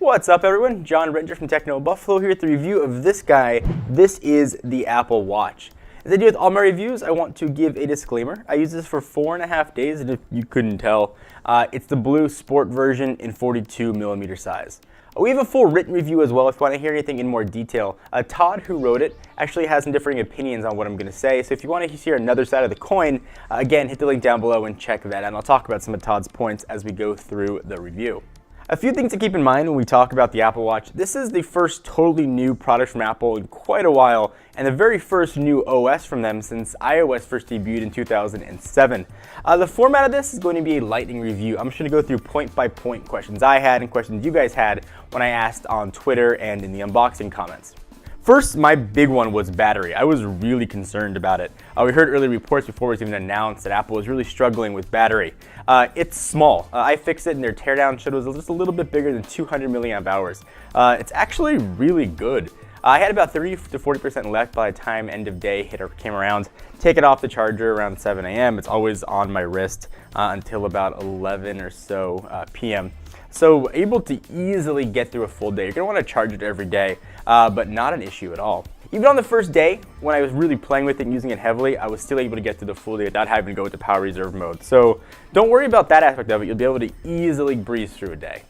What's up everyone, John Ringer from Techno Buffalo here with the review of this guy. This is the Apple Watch. As I do with all my reviews, I want to give a disclaimer. I used this for 4.5 days, and if you couldn't tell, it's the blue sport version in 42mm size. We have a full written review as well if you want to hear anything in more detail. Todd, who wrote it, actually has some differing opinions on what I'm going to say, so if you want to hear another side of the coin, again, hit the link down below and check that out, and I'll talk about some of Todd's points as we go through the review. A few things to keep in mind when we talk about the Apple Watch. This is the first totally new product from Apple in quite a while, and the very first new OS from them since iOS first debuted in 2007. The format of this is going to be a lightning review. I'm just going to go through point-by-point questions I had and questions you guys had when I asked on Twitter and in the unboxing comments. First, my big one was battery. I was really concerned about it. We heard early reports before it was even announced that Apple was really struggling with battery. It's small. I fixed it and their teardown showed it was just a little bit bigger than 200 milliamp hours. It's actually really good. I had about 30 to 40% left by the time end of day came around. Take it off the charger around 7 a.m. It's always on my wrist until about 11 or so p.m. So able to easily get through a full day. You're going to want to charge it every day, but not an issue at all. Even on the first day, when I was really playing with it and using it heavily, I was still able to get through the full day without having to go into power reserve mode. So don't worry about that aspect of it. You'll be able to easily breeze through a day.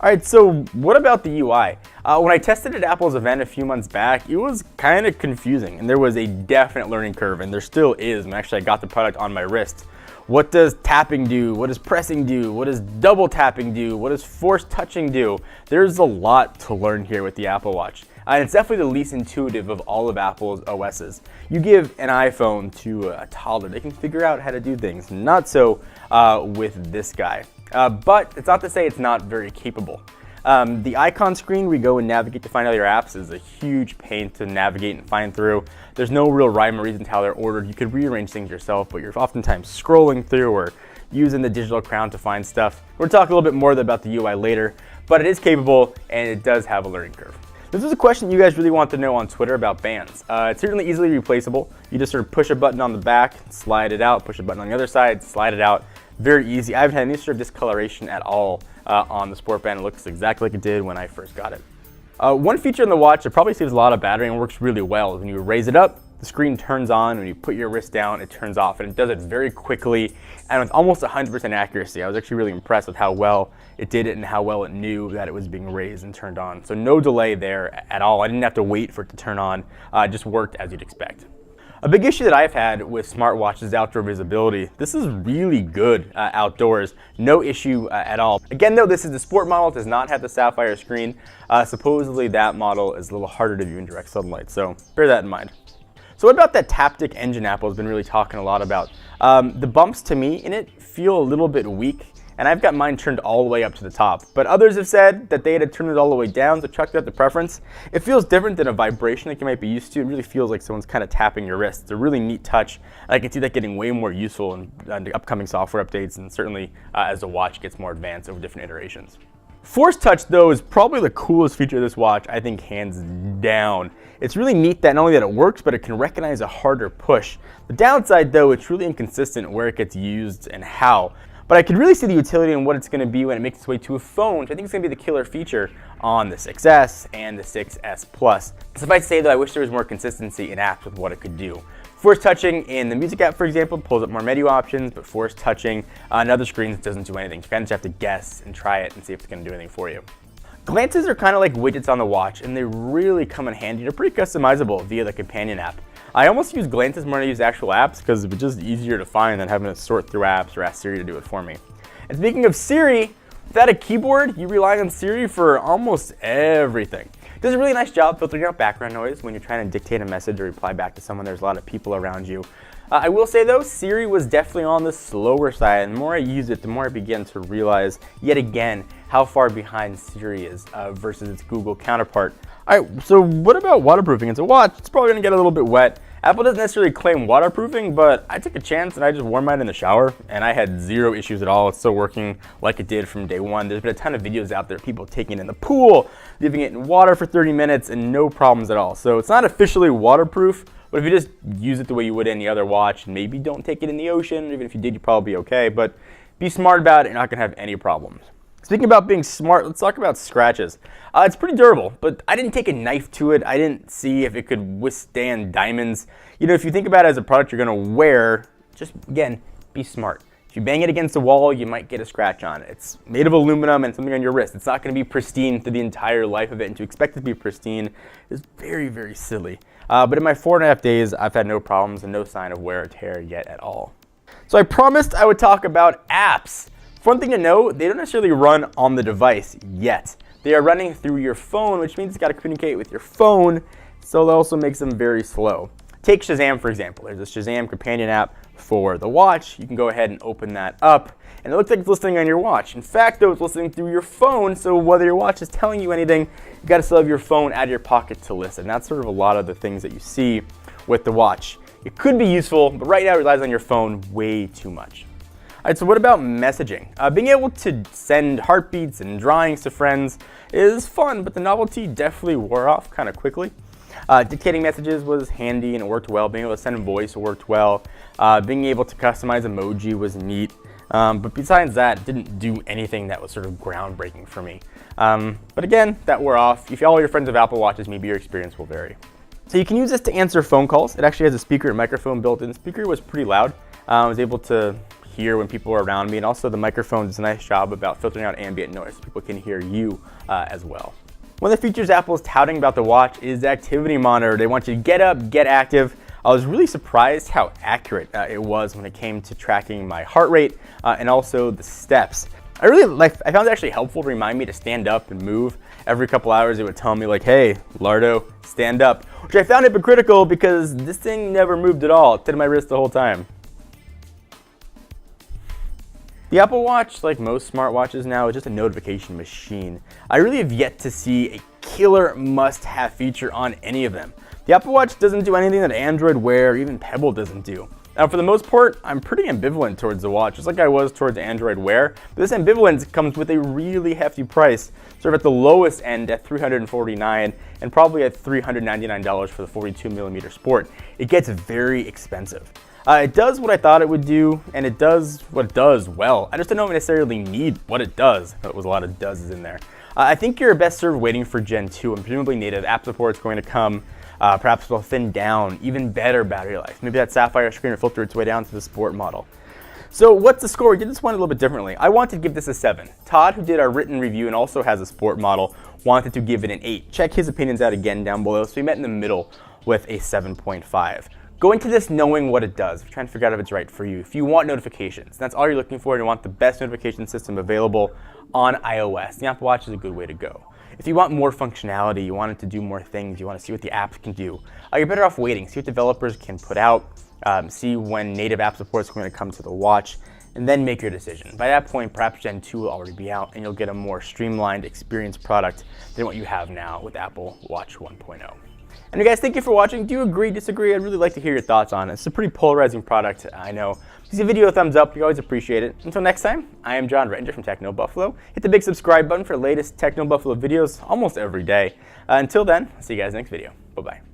All right, so what about the UI? When I tested it at Apple's event a few months back, it was kind of confusing, and there was a definite learning curve, and there still is when actually I got the product on my wrist. What does tapping do? What does pressing do? What does double tapping do? What does force touching do? There's a lot to learn here with the Apple Watch. And it's definitely the least intuitive of all of Apple's OSs. You give an iPhone to a toddler, they can figure out how to do things. Not so with this guy. But it's not to say it's not very capable. The icon screen where you go and navigate to find all your apps is a huge pain to navigate and find through. There's no real rhyme or reason to how they're ordered. You could rearrange things yourself, but you're oftentimes scrolling through or using the digital crown to find stuff. We'll talk a little bit more about the UI later, but it is capable and it does have a learning curve. This is a question you guys really want to know on Twitter about bands. It's certainly easily replaceable. You just sort of push a button on the back, slide it out, push a button on the other side, slide it out. Very easy. I haven't had any sort of discoloration at all on the Sport Band. It looks exactly like it did when I first got it. One feature in the watch that probably saves a lot of battery and works really well is when you raise it up, the screen turns on. When you put your wrist down, it turns off, and it does it very quickly and with almost 100% accuracy. I was actually really impressed with how well it did it and how well it knew that it was being raised and turned on. So no delay there at all. I didn't have to wait for it to turn on. It just worked as you'd expect. A big issue that I've had with smartwatches is outdoor visibility. This is really good outdoors, no issue at all. Again though, this is the sport model, it does not have the sapphire screen. Supposedly that model is a little harder to view in direct sunlight, so bear that in mind. So what about that taptic engine Apple's been really talking a lot about? The bumps to me in it feel a little bit weak, and I've got mine turned all the way up to the top. But others have said that they had to turn it all the way down, so check out the preference. It feels different than a vibration like you might be used to. It really feels like someone's kind of tapping your wrist. It's a really neat touch. I can see that getting way more useful in the upcoming software updates, and certainly as the watch gets more advanced over different iterations. Force touch though is probably the coolest feature of this watch, I think hands down. It's really neat that not only that it works, but it can recognize a harder push. The downside though, it's really inconsistent where it gets used and how. But I could really see the utility in what it's going to be when it makes its way to a phone, which I think is going to be the killer feature on the 6S and the 6S Plus. Suffice to say that I wish there was more consistency in apps with what it could do. Force touching in the music app, for example, pulls up more menu options, but force touching on other screens doesn't do anything. You kind of just have to guess and try it and see if it's going to do anything for you. Glances are kind of like widgets on the watch, and they really come in handy. They're pretty customizable via the companion app. I almost use Glances more than I use actual apps because it's just easier to find than having to sort through apps or ask Siri to do it for me. And speaking of Siri, without a keyboard, you rely on Siri for almost everything. It does a really nice job filtering out background noise when you're trying to dictate a message or reply back to someone. There's a lot of people around you. I will say though, Siri was definitely on the slower side, and the more I use it, the more I begin to realize, yet again, how far behind Siri is versus its Google counterpart. All right, so what about waterproofing? It's a watch, it's probably gonna get a little bit wet. Apple doesn't necessarily claim waterproofing, but I took a chance and I just warmed mine in the shower, and I had zero issues at all. It's still working like it did from day one. There's been a ton of videos out there, people taking it in the pool, leaving it in water for 30 minutes, and no problems at all. So it's not officially waterproof, but if you just use it the way you would any other watch, maybe don't take it in the ocean. Even if you did, you'd probably be okay, but be smart about it. You're not gonna have any problems. Speaking about being smart, let's talk about scratches. It's pretty durable, but I didn't take a knife to it. I didn't see if it could withstand diamonds. You know, if you think about it as a product you're gonna wear, just again, be smart. If you bang it against the wall, you might get a scratch on it. It's made of aluminum and something on your wrist. It's not gonna be pristine through the entire life of it, and to expect it to be pristine is very, very silly. But in my 4.5 days, I've had no problems and no sign of wear or tear yet at all. So I promised I would talk about apps. One thing to know, they don't necessarily run on the device yet. They are running through your phone, which means it's got to communicate with your phone, so that also makes them very slow. Take Shazam, for example. There's a Shazam companion app for the watch. You can go ahead and open that up, and it looks like it's listening on your watch. In fact, though, it's listening through your phone, so whether your watch is telling you anything, you got to still have your phone out of your pocket to listen. That's sort of a lot of the things that you see with the watch. It could be useful, but right now it relies on your phone way too much. All right, so what about messaging? Being able to send heartbeats and drawings to friends is fun, but the novelty definitely wore off kind of quickly. Dictating messages was handy and it worked well. Being able to send voice worked well. Being able to customize emoji was neat. But besides that, it didn't do anything that was sort of groundbreaking for me. But again, that wore off. If all your friends have Apple Watches, maybe your experience will vary. So you can use this to answer phone calls. It actually has a speaker and microphone built in. The speaker was pretty loud. I was able to hear when people were around me, and also the microphone does a nice job about filtering out ambient noise so people can hear you as well. One of the features Apple is touting about the watch is the activity monitor. They want you to get up, get active. I was really surprised how accurate it was when it came to tracking my heart rate and also the steps. I found it actually helpful to remind me to stand up and move. Every couple hours it would tell me like, hey, Lardo, stand up, which I found hypocritical because this thing never moved at all. It stayed on my wrist the whole time. The Apple Watch, like most smartwatches now, is just a notification machine. I really have yet to see a killer must-have feature on any of them. The Apple Watch doesn't do anything that Android Wear or even Pebble doesn't do. Now, for the most part, I'm pretty ambivalent towards the watch, just like I was towards Android Wear. But this ambivalence comes with a really hefty price, sort of at the lowest end at $349 and probably at $399 for the 42mm Sport. It gets very expensive. It does what I thought it would do, and it does what it does well. I just don't necessarily need what it does. There was a lot of does in there. I think you're best served waiting for Gen 2, and presumably native app support is going to come. Perhaps will thin down, even better battery life. Maybe that sapphire screen will filter its way down to the Sport model. So what's the score? We did this one a little bit differently. I wanted to give this a 7. Todd, who did our written review and also has a Sport model, wanted to give it an 8. Check his opinions out again down below. So we met in the middle with a 7.5. Go into this knowing what it does. Trying to figure out if it's right for you. If you want notifications, that's all you're looking for, and you want the best notification system available on iOS, the Apple Watch is a good way to go. If you want more functionality, you want it to do more things, you want to see what the apps can do, you're better off waiting. See what developers can put out, see when native app support is going to come to the watch, and then make your decision. By that point, perhaps Gen 2 will already be out, and you'll get a more streamlined experience product than what you have now with Apple Watch 1.0. And you guys, thank you for watching. Do you agree, disagree? I'd really like to hear your thoughts on it. It's a pretty polarizing product, I know. Give the video a thumbs up. We always appreciate it. Until next time, I am John Rettinger from Techno Buffalo. Hit the big subscribe button for the latest Techno Buffalo videos almost every day. Until then, I'll see you guys next video. Bye-bye.